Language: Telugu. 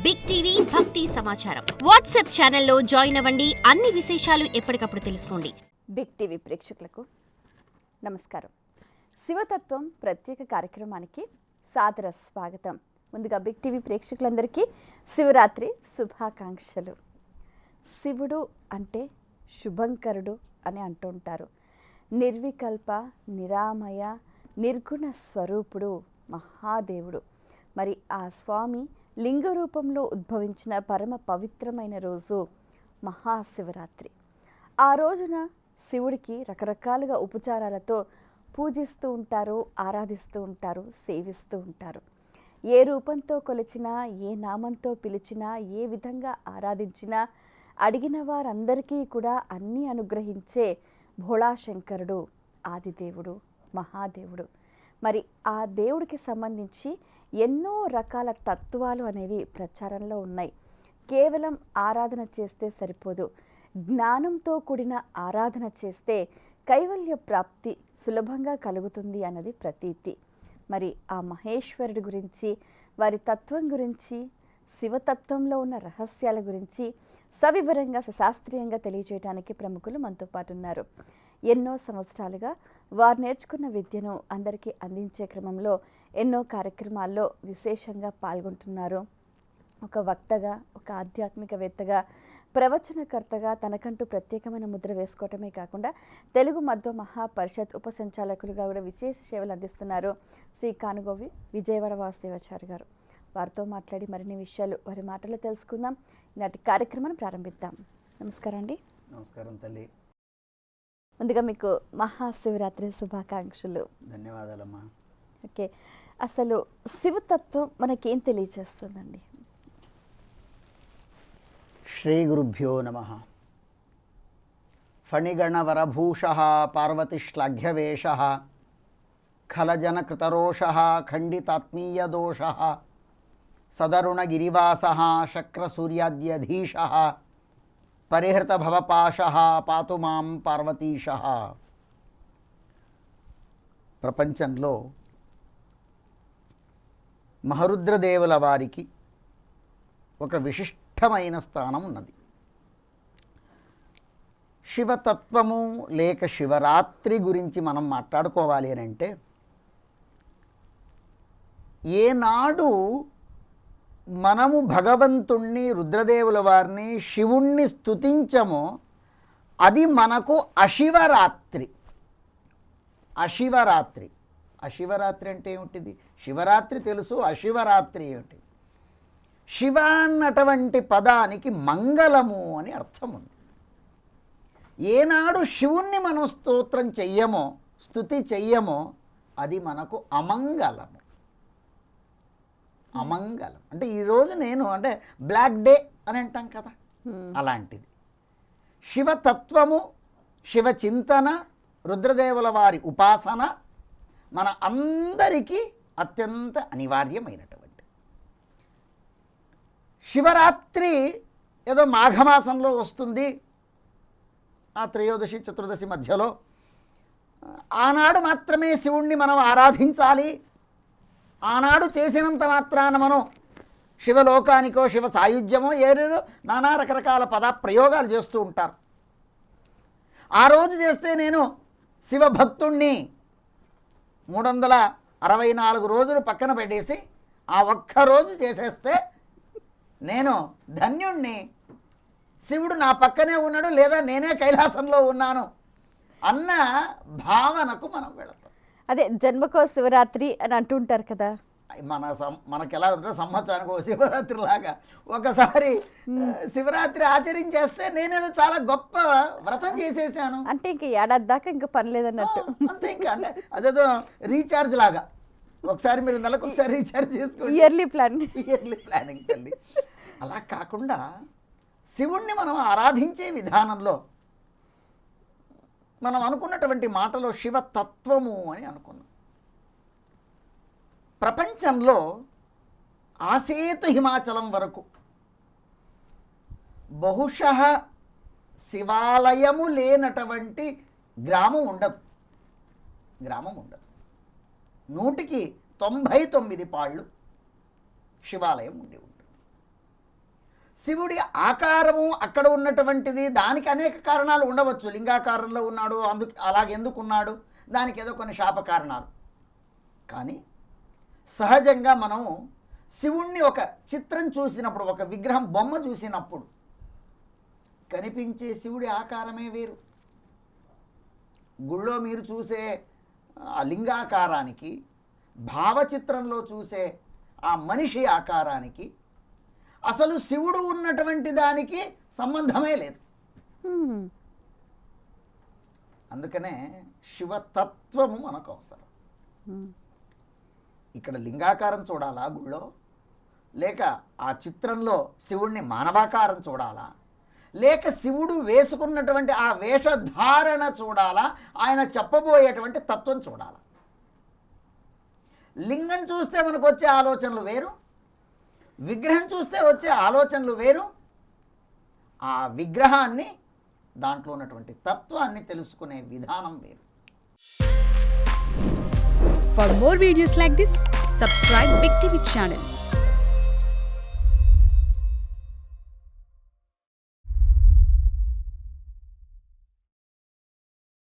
బిగ్ టీవీ భక్తి సమాచారం వాట్సాప్ ఛానల్లో జాయిన్ అవ్వండి. అన్ని విశేషాలు ఎప్పటికప్పుడు తెలుసుకోండి. బిగ్ టీవీ ప్రేక్షకులకు నమస్కారం. శివతత్వం ప్రత్యేక కార్యక్రమానికి సాదర స్వాగతం. ముందుగా బిగ్ టీవీ ప్రేక్షకులందరికీ శివరాత్రి శుభాకాంక్షలు. శివుడు అంటే శుభంకరుడు అని అంటుంటారు. నిర్వికల్ప, నిరామయ, నిర్గుణ స్వరూపుడు మహాదేవుడు. మరి ఆ స్వామి లింగ రూపంలో ఉద్భవించిన పరమ పవిత్రమైన రోజు మహాశివరాత్రి. ఆ రోజున శివుడికి రకరకాలుగా ఉపచారాలతో పూజిస్తూ ఉంటారు, ఆరాధిస్తూ ఉంటారు, సేవిస్తూ ఉంటారు. ఏ రూపంతో కొలిచినా, ఏ నామంతో పిలిచినా, ఏ విధంగా ఆరాధించినా అడిగిన వారందరికీ కూడా అన్నీ అనుగ్రహించే భోళాశంకరుడు ఆదిదేవుడు, మహాదేవుడు. మరి ఆ దేవుడికి సంబంధించి ఎన్నో రకాల తత్వాలు అనేవి ప్రచారంలో ఉన్నాయి. కేవలం ఆరాధన చేస్తే సరిపోదు, జ్ఞానంతో కూడిన ఆరాధన చేస్తే కైవల్య ప్రాప్తి సులభంగా కలుగుతుంది అన్నది ప్రతీతి. మరి ఆ మహేశ్వరుడి గురించి, వారి తత్వం గురించి, శివతత్వంలో ఉన్న రహస్యాల గురించి సవివరంగా సశాస్త్రీయంగా తెలియజేయడానికి ప్రముఖులు మనతో పాటు ఉన్నారు. ఎన్నో సంవత్సరాలుగా వారు నేర్చుకున్న విద్యను అందరికీ అందించే క్రమంలో ఎన్నో కార్యక్రమాల్లో విశేషంగా పాల్గొంటున్నారు. ఒక వక్తగా, ఒక ఆధ్యాత్మికవేత్తగా, ప్రవచనకర్తగా తనకంటూ ప్రత్యేకమైన ముద్ర వేసుకోవటమే కాకుండా తెలుగు మధ్వ మహాపరిషత్ ఉపసంచాలకులుగా కూడా విశేష సేవలు అందిస్తున్నారు శ్రీ కానుగోవి విజయవాడ వాసుదేవాచారి గారు. వారితో మాట్లాడి మరిన్ని విషయాలు వారి మాటల్లో తెలుసుకుందాం. ఈనాటి కార్యక్రమాన్ని ప్రారంభిద్దాం. నమస్కారం అండి. నమస్కారం తల్లి. ముందుగా మీకు మహాశివరాత్రి శుభాకాంక్షలు. ధన్యవాదాలమ్మా. ఓకే, అసలు శివతత్వం మనకేం తెలియజేస్తుందండి? శ్రీ గురుభ్యో నమః. ఫణిగణవరభూషః పార్వతీశ్లాఘ్యవేషః ఖలజనకృతరోషః ఖండితాత్మీయదోషః సదరుణగిరివాసః శక్రసూర్యాద్యధీశः పరిహృతభవపాశః పాతు మాం పార్వతీశः. ప్రపంచంలో మహరుద్రదేవుల వారికి ఒక విశిష్టమైన స్థానం ఉన్నది. శివతత్వము లేక శివరాత్రి గురించి మనం మాట్లాడుకోవాలి అని అంటే, ఏనాడు మనము భగవంతుణ్ణి, రుద్రదేవుల వారిని, శివుణ్ణి స్తుతించమో అది మనకు అశివరాత్రి. అశివరాత్రి అశివరాత్రి అంటే ఏమిటిది? శివరాత్రి తెలుసు, అశివరాత్రి ఏమిటి? శివ అన్నటువంటి పదానికి మంగళము అని అర్థం ఉంది. ఏనాడు శివుణ్ణి మనం స్తోత్రం చెయ్యమో, స్తుతి చెయ్యమో అది మనకు అమంగళము. అమంగళం అంటే ఈరోజు నేను అంటే బ్లాక్ డే అని అంటాం కదా, అలాంటిది. శివతత్వము, శివచింతన, రుద్రదేవుల వారి ఉపాసన మన అందరికీ అత్యంత అనివార్యమైనటువంటి. శివరాత్రి ఏదో మాఘమాసంలో వస్తుంది, ఆ త్రయోదశి చతుర్దశి మధ్యలో, ఆనాడు మాత్రమే శివుణ్ణి మనం ఆరాధించాలి, ఆనాడు చేసినంత మాత్రాన మనం శివలోకానికో శివ సాయుధ్యమో ఏదేదో నానా రకరకాల ప్రయోగాలు చేస్తూ ఉంటారు. ఆ రోజు చేస్తే నేను శివభక్తుణ్ణి 364 రోజులు పక్కన పెట్టేసి ఆ ఒక్కరోజు చేసేస్తే నేను ధన్యుణ్ణి, శివుడు నా పక్కనే ఉన్నాడు లేదా నేనే కైలాసంలో ఉన్నాను అన్న భావనకు మనం వెళతాం. అదే జన్మకో శివరాత్రి అని అంటుంటారు కదా. మనకు ఎలా ఉంటుందో సంవత్సరానికి ఒక శివరాత్రి లాగా ఒకసారి శివరాత్రి ఆచరించేస్తే నేనేదో చాలా గొప్ప వ్రతం చేసేసాను అంటే ఇంకా ఏడాది దాకా ఇంకా పని లేదన్నట్టు. అంతే. ఇంకా అంటే అదేదో రీఛార్జ్ లాగా, ఒకసారి మీరు నెలకు ఒకసారి రీఛార్జ్ చేసుకోండి. ఇయర్లీ ప్లానింగ్ తల్లి. అలా కాకుండా శివుణ్ణి మనం ఆరాధించే విధానంలో మనం అనుకున్నటువంటి మాటలో శివతత్వము అని అనుకున్నాం. ప్రపంచంలో ఆసేతు హిమాచలం వరకు బహుశః శివాలయము లేనటువంటి గ్రామం ఉండదు. 100కి 99 పాళ్ళు శివాలయం ఉండి ఉంటుంది. శివుడి ఆకారము అక్కడ ఉన్నటువంటిది, దానికి అనేక కారణాలు ఉండవచ్చు. లింగాకారంలో ఉన్నాడు, అలాగెందుకు ఉన్నాడు, దానికి ఏదో కొన్ని శాప కారణాలు. కానీ సహజంగా మనం శివుణ్ణి ఒక చిత్రం చూసినప్పుడు, ఒక విగ్రహం బొమ్మ చూసినప్పుడు కనిపించే శివుడి ఆకారమే వేరు. గుళ్ళో మీరు చూసే ఆ లింగాకారానికి, భావచిత్రంలో చూసే ఆ మనిషి ఆకారానికి, అసలు శివుడు ఉన్నటువంటి దానికి సంబంధమే లేదు. అందుకనే శివతత్వము మనకు అవసరం. ఇక్కడ లింగాకారం చూడాలా గుళ్ళో, లేక ఆ చిత్రంలో శివుణ్ణి మానవాకారం చూడాలా, లేక శివుడు వేసుకున్నటువంటి ఆ వేషధారణ చూడాలా, ఆయన చెప్పబోయేటువంటి తత్వం చూడాలా. లింగం చూస్తే మనకు వచ్చే ఆలోచనలు వేరు, విగ్రహం చూస్తే వచ్చే ఆలోచనలు వేరు. ఆ విగ్రహాన్ని, దాంట్లో ఉన్నటువంటి తత్వాన్ని తెలుసుకునే విధానం వేరు. For more videos like this, subscribe Big TV channel.